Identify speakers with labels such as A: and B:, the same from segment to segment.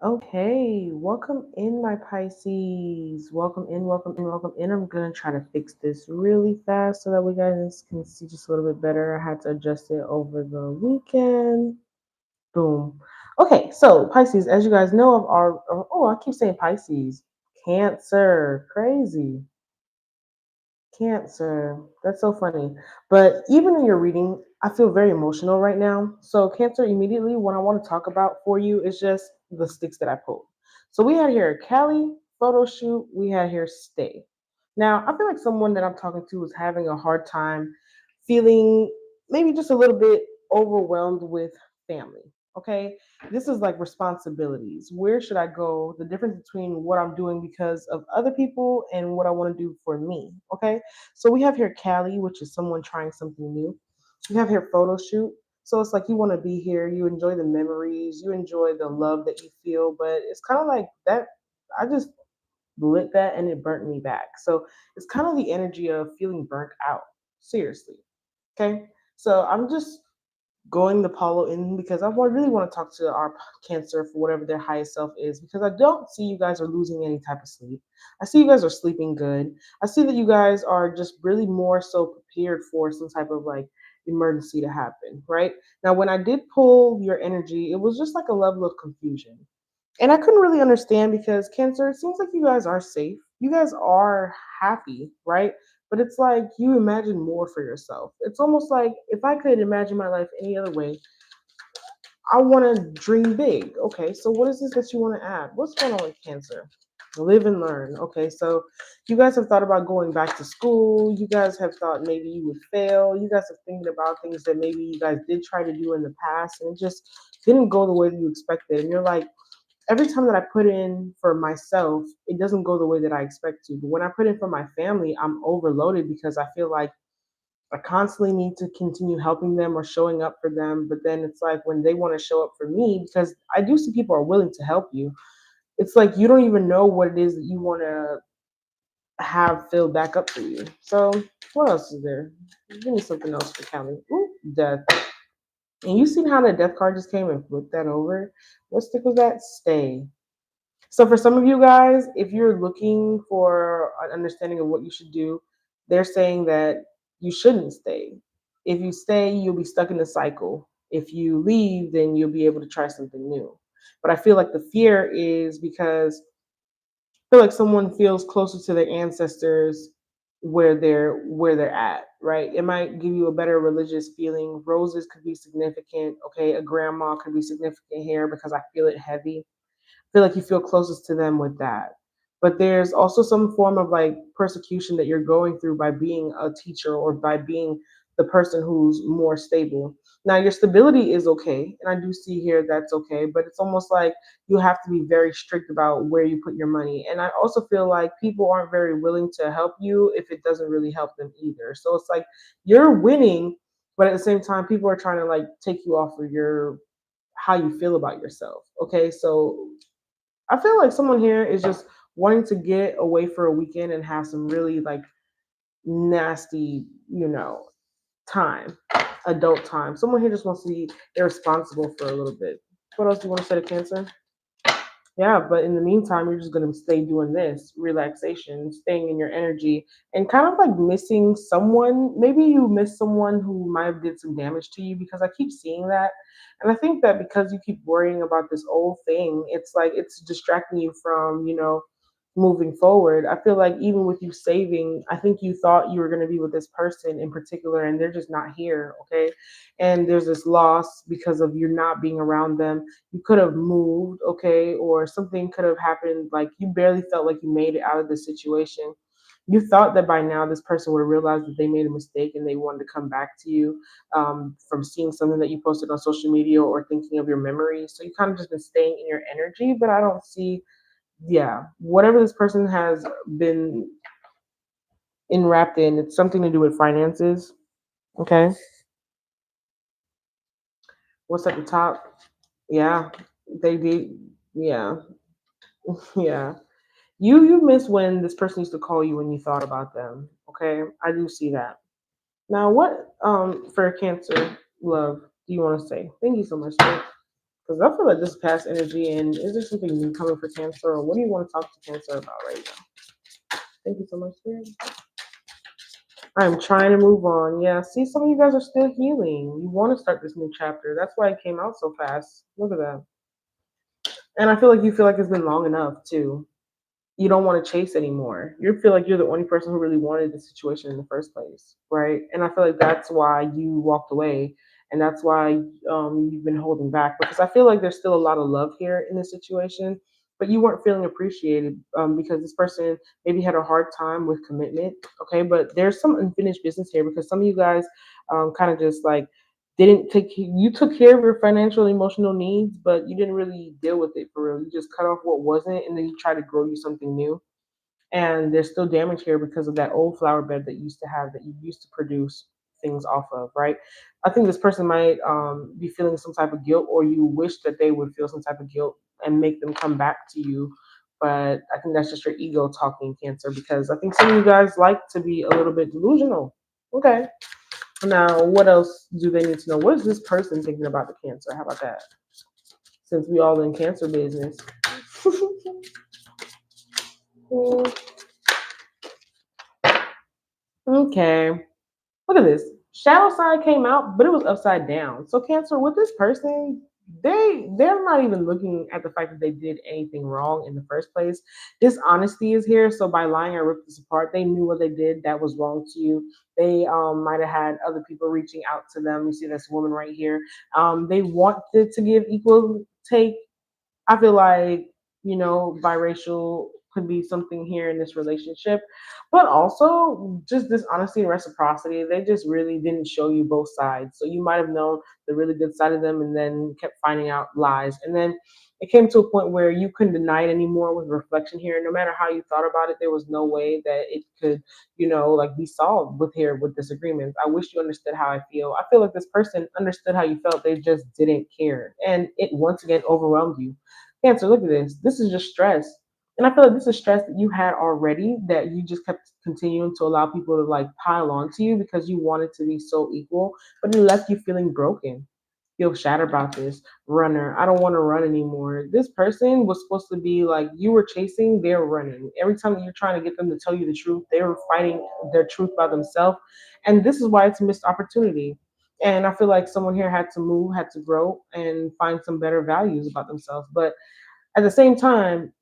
A: Okay, welcome in, my Pisces. Welcome in, welcome in, welcome in. I'm gonna try to fix this really fast so that we guys can see just a little bit better. I had to adjust it over the weekend. Boom. Okay, so Pisces, as you guys know of our I keep saying Pisces. Cancer. Crazy. Cancer. That's so funny. But even in your reading, I feel very emotional right now. So, Cancer, immediately, what I want to talk about for you is just the sticks that I pulled. So, we had here Cali photo shoot, we had here stay. Now, I feel like someone that I'm talking to is having a hard time feeling maybe just a little bit overwhelmed with family. Okay, this is like responsibilities. Where should I go? The difference between what I'm doing because of other people and what I want to do for me. Okay, so we have here Callie, which is someone trying something new. We have here photo shoot. So it's like you want to be here, you enjoy the memories, you enjoy the love that you feel, but it's kind of like that. I just lit that and it burnt me back. So it's kind of the energy of feeling burnt out. Seriously. Okay. So I'm just going the Paulo in because really want to talk to our Cancer for whatever their highest self is, because I don't see you guys are losing any type of sleep. I see you guys are sleeping good. I see that you guys are just really more so prepared for some type of like emergency to happen, right? Now, when I did pull your energy, it was just like a level of confusion. And I couldn't really understand because Cancer, it seems like you guys are safe. You guys are happy, right? But it's like you imagine more for yourself. It's almost like if I could imagine my life any other way, I want to dream big. Okay, so what is this that you want to add? What's going on with Cancer? Live and learn. Okay, so you guys have thought about going back to school. You guys have thought maybe you would fail. You guys are thinking about things that maybe you guys did try to do in the past and it just didn't go the way that you expected. And you're like, every time that I put in for myself, it doesn't go the way that I expect to. But when I put in for my family, I'm overloaded because I feel like I constantly need to continue helping them or showing up for them. But then it's like when they want to show up for me, because I do see people are willing to help you, it's like you don't even know what it is that you want to have filled back up for you. So what else is there? Give me something else for Callie. Ooh, death. And you seen how the death card just came and flipped that over? What stick was that? Stay. So for some of you guys, if you're looking for an understanding of what you should do, they're saying that you shouldn't stay. If you stay, you'll be stuck in the cycle. If you leave, then you'll be able to try something new. But I feel like the fear is because I feel like someone feels closer to their ancestors where they're at, right? It might give you a better religious feeling. Roses could be significant. Okay, a grandma could be significant here because I feel it heavy. Feel like you feel closest to them with that. But there's also some form of like persecution that you're going through by being a teacher or by being the person who's more stable. Now, your stability is okay, and I do see here that's okay, but it's almost like you have to be very strict about where you put your money. And I also feel like people aren't very willing to help you if it doesn't really help them either. So it's like you're winning, but at the same time, people are trying to like take you off of your how you feel about yourself. Okay, so I feel like someone here is just wanting to get away for a weekend and have some really like nasty, time, adult time. Someone here just wants to be irresponsible for a little bit. What else do you want to say to Cancer? Yeah, but in the meantime, you're just going to stay doing this relaxation, staying in your energy, and kind of like missing someone. Maybe you miss someone who might have did some damage to you because I keep seeing that. And I think that because you keep worrying about this old thing, it's like it's distracting you from, moving forward. I feel like even with you saving, I think you thought you were going to be with this person in particular and they're just not here, okay? And there's this loss because of you not being around them. You could have moved, okay, or something could have happened. Like you barely felt like you made it out of the situation. You thought that by now this person would have realized that they made a mistake and they wanted to come back to you from seeing something that you posted on social media or thinking of your memories. So you kind of just been staying in your energy, but I don't see, yeah, whatever this person has been enwrapped in, it's something to do with finances, okay? What's at the top? Yeah, they did. Yeah, yeah. You miss when this person used to call you when you thought about them. Okay, I do see that. Now, what for Cancer love do you want to say? Thank you so much. Babe. Because I feel like this is past energy, and is there something new coming for Cancer, or what do you want to talk to Cancer about right now? Thank you so much, Spirit. I'm trying to move on. Yeah, see, some of you guys are still healing. You want to start this new chapter. That's why it came out so fast. Look at that. And I feel like you feel like it's been long enough too. You don't want to chase anymore. You feel like you're the only person who really wanted the situation in the first place, right? And I feel like that's why you walked away, and that's why you've been holding back, because I feel like there's still a lot of love here in this situation, but you weren't feeling appreciated because this person maybe had a hard time with commitment. Okay, but there's some unfinished business here because some of you guys kind of just like didn't take you took care of your financial and emotional needs, but you didn't really deal with it for real. You just cut off what wasn't, and then you try to grow you something new. And there's still damage here because of that old flower bed that you used to have, that you used to produce things off of, right? I think this person might be feeling some type of guilt, or you wish that they would feel some type of guilt and make them come back to you. But I think that's just your ego talking, Cancer, because I think some of you guys like to be a little bit delusional. Okay. Now, what else do they need to know? What is this person thinking about the Cancer? How about that? Since we all in Cancer business. Okay. Look at this. Shadow side came out, but it was upside down. So Cancer, with this person, they're not even looking at the fact that they did anything wrong in the first place. Dishonesty is here. So by lying or ripping this apart, they knew what they did that was wrong to you. They might have had other people reaching out to them. You see this woman right here. They wanted to give equal take. I feel like, biracial could be something here in this relationship, but also just this honesty and reciprocity. They just really didn't show you both sides. So you might have known the really good side of them and then kept finding out lies. And then it came to a point where you couldn't deny it anymore with reflection here. No matter how you thought about it, there was no way that it could, like be solved with disagreements. I wish you understood how I feel. I feel like this person understood how you felt. They just didn't care. And it once again overwhelmed you. Cancer, look at this. This is just stress. And I feel like this is stress that you had already, that you just kept continuing to allow people to like pile onto you because you wanted to be so equal, but it left you feeling broken. Feel shattered about this. Runner, I don't want to run anymore. This person was supposed to be like you were chasing, they're running. Every time that you're trying to get them to tell you the truth, they were fighting their truth by themselves. And this is why it's a missed opportunity. And I feel like someone here had to move, had to grow, and find some better values about themselves. But at the same time,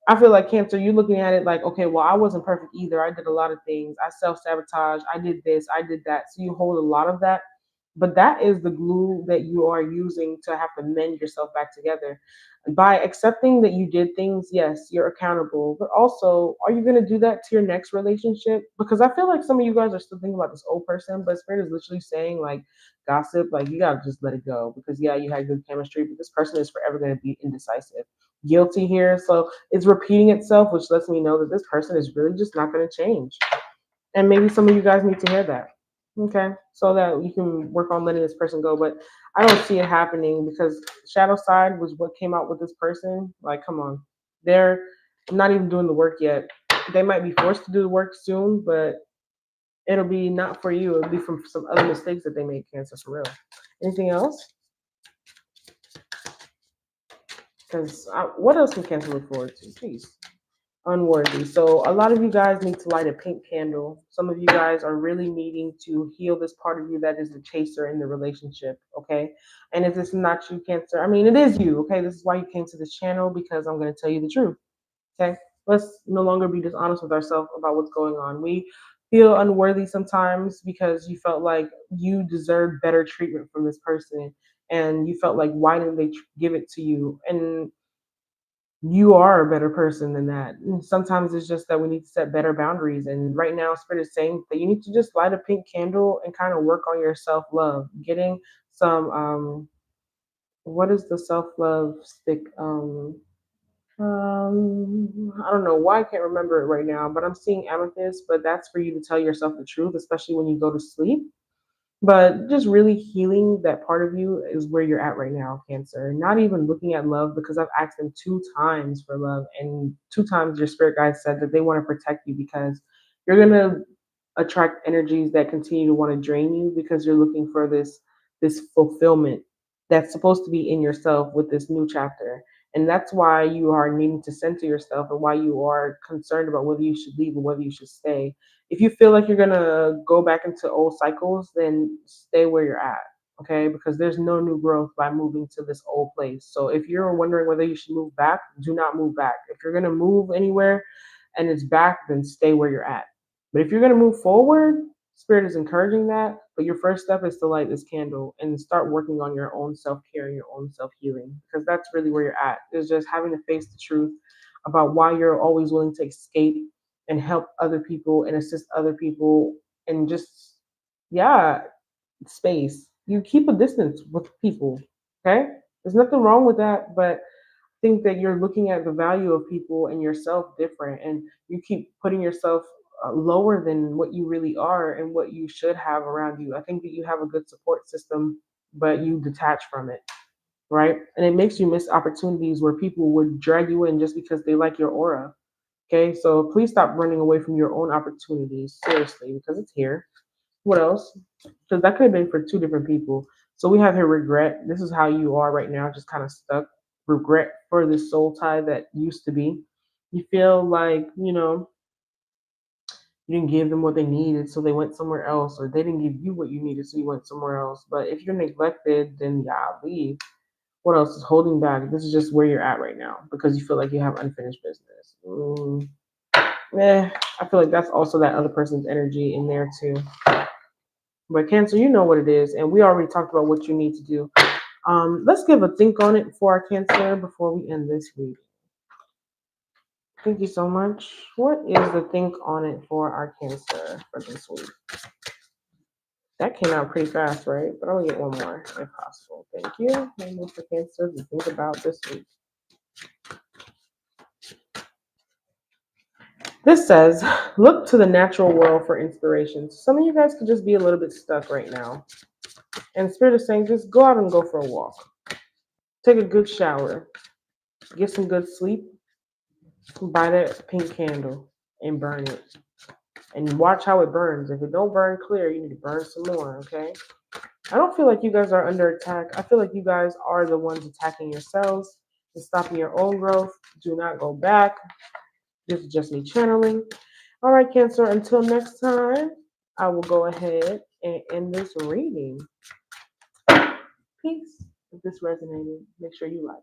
A: I feel like Cancer, you're looking at it like, okay, well, I wasn't perfect either. I did a lot of things. I self sabotage. I did this. I did that. So you hold a lot of that. But that is the glue that you are using to have to mend yourself back together. By accepting that you did things, yes, you're accountable. But also, are you going to do that to your next relationship? Because I feel like some of you guys are still thinking about this old person, but Spirit is literally saying, like, gossip, like, you got to just let it go. Because, yeah, you had good chemistry, but this person is forever going to be indecisive. Guilty here. So it's repeating itself, which lets me know that this person is really just not going to change. And maybe some of you guys need to hear that. Okay. So that you can work on letting this person go. But I don't see it happening because shadow side was what came out with this person. Like, come on. They're not even doing the work yet. They might be forced to do the work soon, but it'll be not for you. It'll be from some other mistakes that they made, Cancer, for real. Anything else? Because what else can Cancer look forward to? Please. Unworthy. So a lot of you guys need to light a pink candle. Some of you guys are really needing to heal this part of you that is the chaser in the relationship. Okay. And if it's not you, Cancer, I mean, it is you. Okay. This is why you came to this channel, because I'm going to tell you the truth. Okay. Let's no longer be dishonest with ourselves about what's going on. We feel unworthy sometimes because you felt like you deserved better treatment from this person. And you felt like, why didn't they give it to you? And you are a better person than that. And sometimes it's just that we need to set better boundaries. And right now, Spirit is saying that you need to just light a pink candle and kind of work on your self love, getting some, what is the self love stick? I don't know why I can't remember it right now, but I'm seeing amethyst, but that's for you to tell yourself the truth, especially when you go to sleep. But just really healing that part of you is where you're at right now, Cancer. Not even looking at love, because I've asked them 2 times for love, and 2 times your spirit guide said that they want to protect you because you're gonna attract energies that continue to want to drain you because you're looking for this fulfillment. that's supposed to be in yourself with this new chapter. And that's why you are needing to center yourself and why you are concerned about whether you should leave or whether you should stay. If you feel like you're going to go back into old cycles, then stay where you're at. Okay, because there's no new growth by moving to this old place. So if you're wondering whether you should move back, do not move back. If you're going to move anywhere and it's back, then stay where you're at. But if you're going to move forward, Spirit is encouraging that. But your first step is to light this candle and start working on your own self care and your own self healing, because that's really where you're at. Is just having to face the truth about why you're always willing to escape and help other people and assist other people and just, yeah, space. You keep a distance with people. Okay? There's nothing wrong with that, but think that you're looking at the value of people and yourself different, and you keep putting yourself lower than what you really are and what you should have around you. I think that you have a good support system, but you detach from it, right? And it makes you miss opportunities where people would drag you in just because they like your aura. Okay, so please stop running away from your own opportunities, seriously, because it's here. What else? Because that could have been for two different people. So we have here regret. This is how you are right now, just kind of stuck. Regret for this soul tie that used to be. You feel like, you didn't give them what they needed, so they went somewhere else, or they didn't give you what you needed, so you went somewhere else. But if you're neglected, then yeah, leave. What else is holding back? This is just where you're at right now because you feel like you have unfinished business. I feel like that's also that other person's energy in there too. But Cancer, you know what it is, and we already talked about what you need to do. Let's give a think on it for our Cancer before we end this reading. Thank you so much. What is the think on it for our Cancer for this week? That came out pretty fast, right? But I'll get one more if possible. Thank you. One more for Cancer to think about this week. This says, look to the natural world for inspiration. Some of you guys could just be a little bit stuck right now. And Spirit is saying, just go out and go for a walk. Take a good shower. Get some good sleep. Buy that pink candle and burn it. And watch how it burns. If it don't burn clear, you need to burn some more, okay? I don't feel like you guys are under attack. I feel like you guys are the ones attacking yourselves and stopping your own growth. Do not go back. This is just me channeling. All right, Cancer, until next time, I will go ahead and end this reading. Peace. If this resonated, make sure you like.